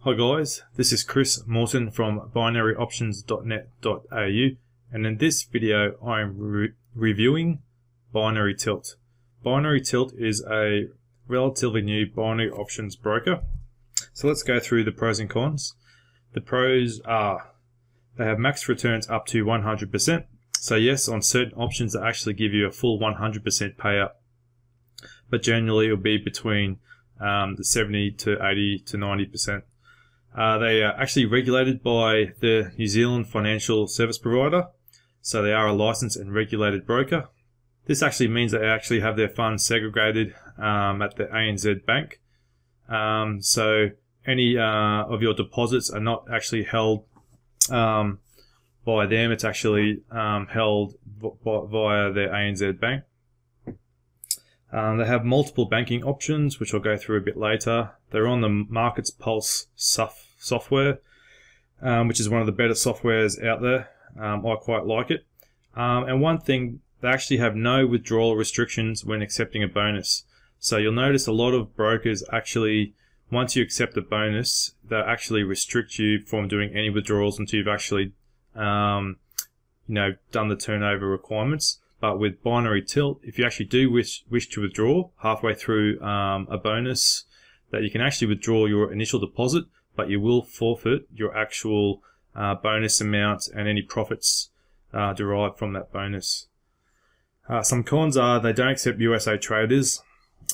Hi guys, this is Chris Morton from binaryoptions.net.au, and in this video I'm reviewing Binary Tilt. Binary Tilt is a relatively new binary options broker. So let's go through the pros and cons. The pros are they have max returns up to 100%. So yes, on certain options they actually give you a full 100% payout, but generally it'll be between the 70 to 80 to 90%. They are actually regulated by the New Zealand financial service provider, so they are a licensed and regulated broker. This actually means they actually have their funds segregated at the ANZ Bank, so any of your deposits are not actually held by them. It's actually held via the ANZ Bank. They have multiple banking options, which I'll go through a bit later. They're on the Markets Pulse software, which is one of the better softwares out there. I quite like it. And one thing, they actually have no withdrawal restrictions when accepting a bonus. So you'll notice a lot of brokers actually, once you accept a bonus, they actually restrict you from doing any withdrawals until you've actually, done the turnover requirements. But with Binary Tilt, if you actually do wish to withdraw halfway through a bonus, that you can actually withdraw your initial deposit, but you will forfeit your actual bonus amount and any profits derived from that bonus. Some cons are they don't accept USA traders.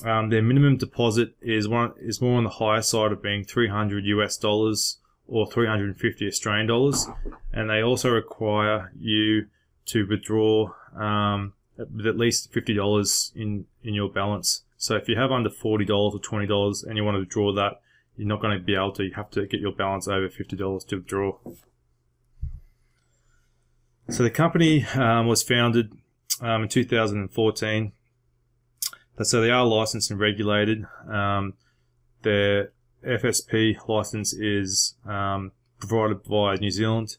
Their minimum deposit is more on the higher side of being $300 US or 350 Australian dollars, and they also require you to withdraw with at least $50 in your balance. So if you have under $40 or $20 and you want to withdraw that, you're not going to be able to. You have to get your balance over $50 to withdraw. So the company was founded in 2014. So they are licensed and regulated. Their FSP license is provided by New Zealand.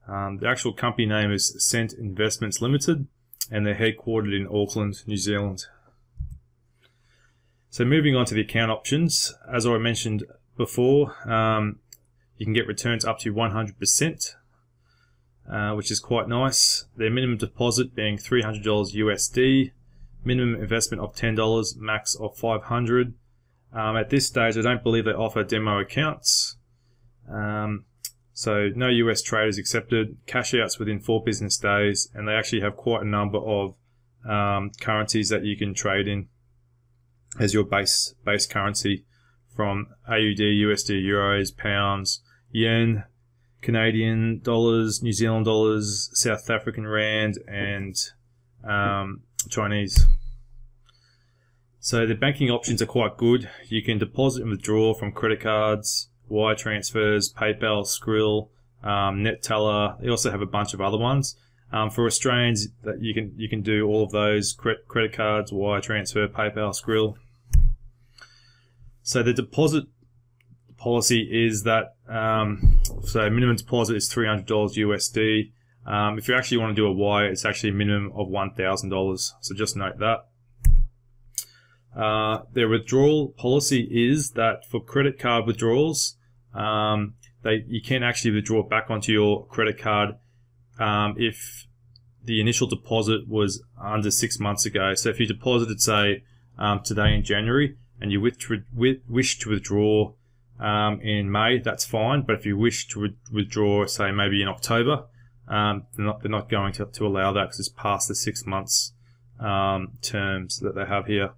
The actual company name is Cent Investments Limited, and they're headquartered in Auckland, New Zealand. So moving on to the account options, as I mentioned before, you can get returns up to 100%, which is quite nice. Their minimum deposit being $300 USD, minimum investment of $10, max of $500. At this stage, I don't believe they offer demo accounts. So no US traders accepted, cash outs within 4 business days, and they actually have quite a number of currencies that you can trade in as your base currency, from AUD, USD, Euros, Pounds, Yen, Canadian dollars, New Zealand dollars, South African Rand, and Chinese. So the banking options are quite good. You can deposit and withdraw from credit cards, wire transfers, PayPal, Skrill, NetTeller. They also have a bunch of other ones. For Australians, that you can do all of those: credit cards, wire transfer, PayPal, Skrill. So the deposit policy is that so minimum deposit is $300 USD. If you actually want to do a wire, it's actually a minimum of $1,000. So just note that. Their withdrawal policy is that for credit card withdrawals, you can actually withdraw back onto your credit card if the initial deposit was under 6 months ago. So if you deposited, say, today in January, and you wish to withdraw in May, that's fine. But if you wish to withdraw, say, maybe in October, they're not going to allow that because it's past the 6 months terms that they have here.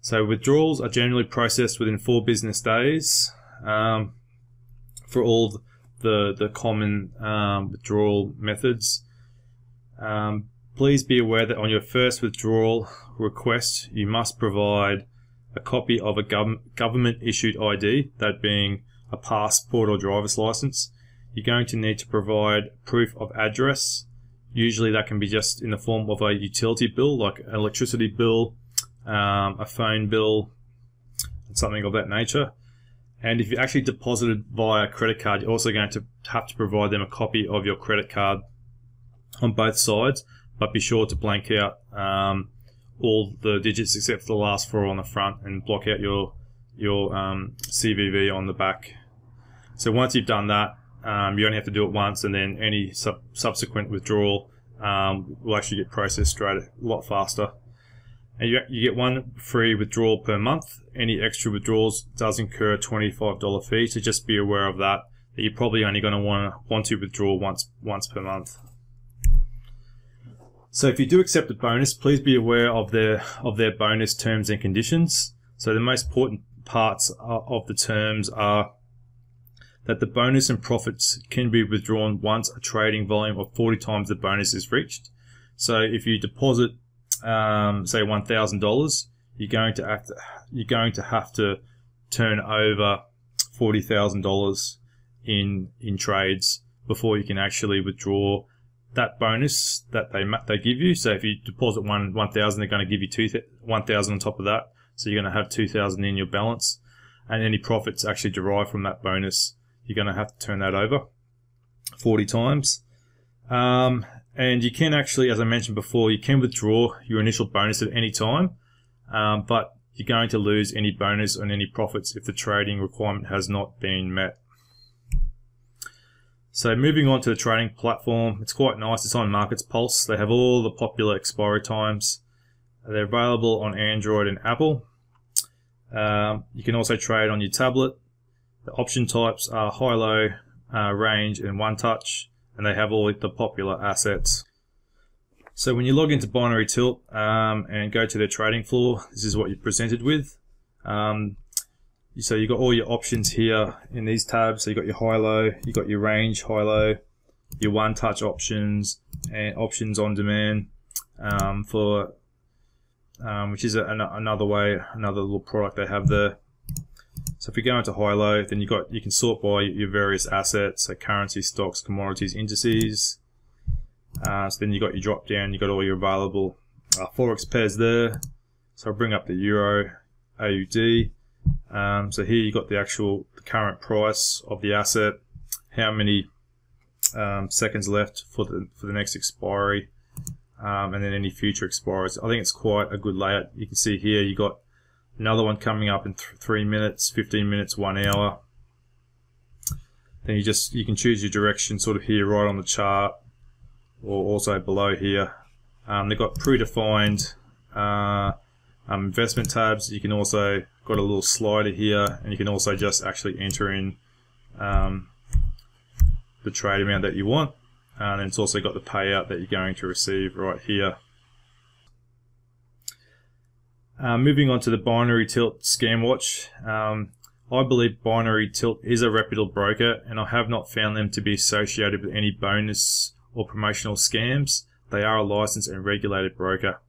So withdrawals are generally processed within 4 business days for all the common withdrawal methods. Please be aware that on your first withdrawal request, you must provide a copy of a government issued ID, that being a passport or driver's license. You're going to need to provide proof of address. Usually that can be just in the form of a utility bill, like an electricity bill, a phone bill, and something of that nature. And if you actually deposited via credit card, you're also going to have to provide them a copy of your credit card on both sides, but be sure to blank out all the digits except for the last 4 on the front, and block out your CVV on the back. So once you've done that, you only have to do it once, and then any subsequent withdrawal will actually get processed straight a lot faster. And you get one free withdrawal per month. Any extra withdrawals does incur a $25 fee, so just be aware of that you're probably only going to want to withdraw once per month. So if you do accept a bonus, please be aware of their bonus terms and conditions. So the most important parts of the terms are that the bonus and profits can be withdrawn once a trading volume of 40 times the bonus is reached. So if you deposit, say $1,000, you're going to have to turn over $40,000 in trades before you can actually withdraw that bonus that they give you. So if you deposit $1,000, they're going to give you $1,000 on top of that. So you're going to have $2,000 in your balance, and any profits actually derived from that bonus, you're going to have to turn that over 40 times. And you can actually, as I mentioned before, you can withdraw your initial bonus at any time, but you're going to lose any bonus and any profits if the trading requirement has not been met. So moving on to the trading platform, it's quite nice. It's on Markets Pulse. They have all the popular expiry times. They're available on Android and Apple. You can also trade on your tablet. The option types are high-low, range, and one-touch, and they have all the popular assets. So when you log into Binary Tilt and go to their trading floor, this is what you're presented with. So you've got all your options here in these tabs. So you've got your high-low, you've got your range, high-low, your one-touch options, and options on demand which is another little product they have there. So if you go into high-low, then you can sort by your various assets, so currency, stocks, commodities, indices. So then you got your drop down, you got all your available forex pairs there. So I'll bring up the euro, AUD. So here you got the current price of the asset, how many seconds left for the next expiry, and then any future expiries. I think it's quite a good layout. You can see here you got another one coming up in 3 minutes, 15 minutes, 1 hour. Then you can choose your direction sort of here right on the chart, or also below here. They've got predefined investment tabs. You can also got a little slider here, and you can also just actually enter in the trade amount that you want, and it's also got the payout that you're going to receive right here. Moving on to the Binary Tilt Scam Watch. I believe Binary Tilt is a reputable broker, and I have not found them to be associated with any bonus or promotional scams. They are a licensed and regulated broker.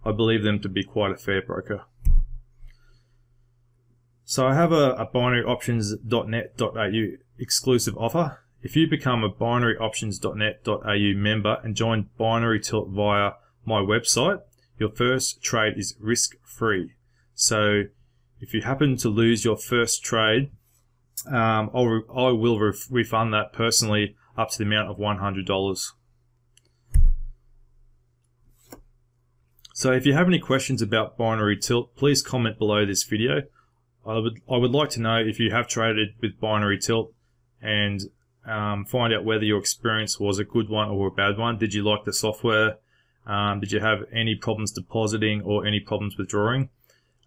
I believe them to be quite a fair broker. So I have a binaryoptions.net.au exclusive offer. If you become a binaryoptions.net.au member and join Binary Tilt via my website, your first trade is risk-free. So if you happen to lose your first trade, I will refund that personally up to the amount of $100. So if you have any questions about Binary Tilt, please comment below this video. I would like to know if you have traded with Binary Tilt, and find out whether your experience was a good one or a bad one. Did you like the software? Did you have any problems depositing or any problems withdrawing?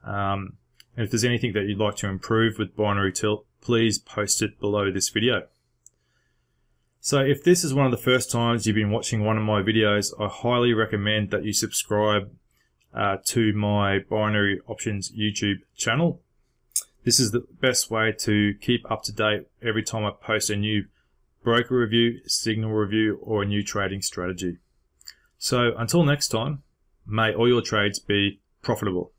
And if there's anything that you'd like to improve with Binary Tilt, please post it below this video. So if this is one of the first times you've been watching one of my videos, I highly recommend that you subscribe to my Binary Options YouTube channel. This is the best way to keep up to date every time I post a new broker review, signal review, or a new trading strategy. So until next time, may all your trades be profitable.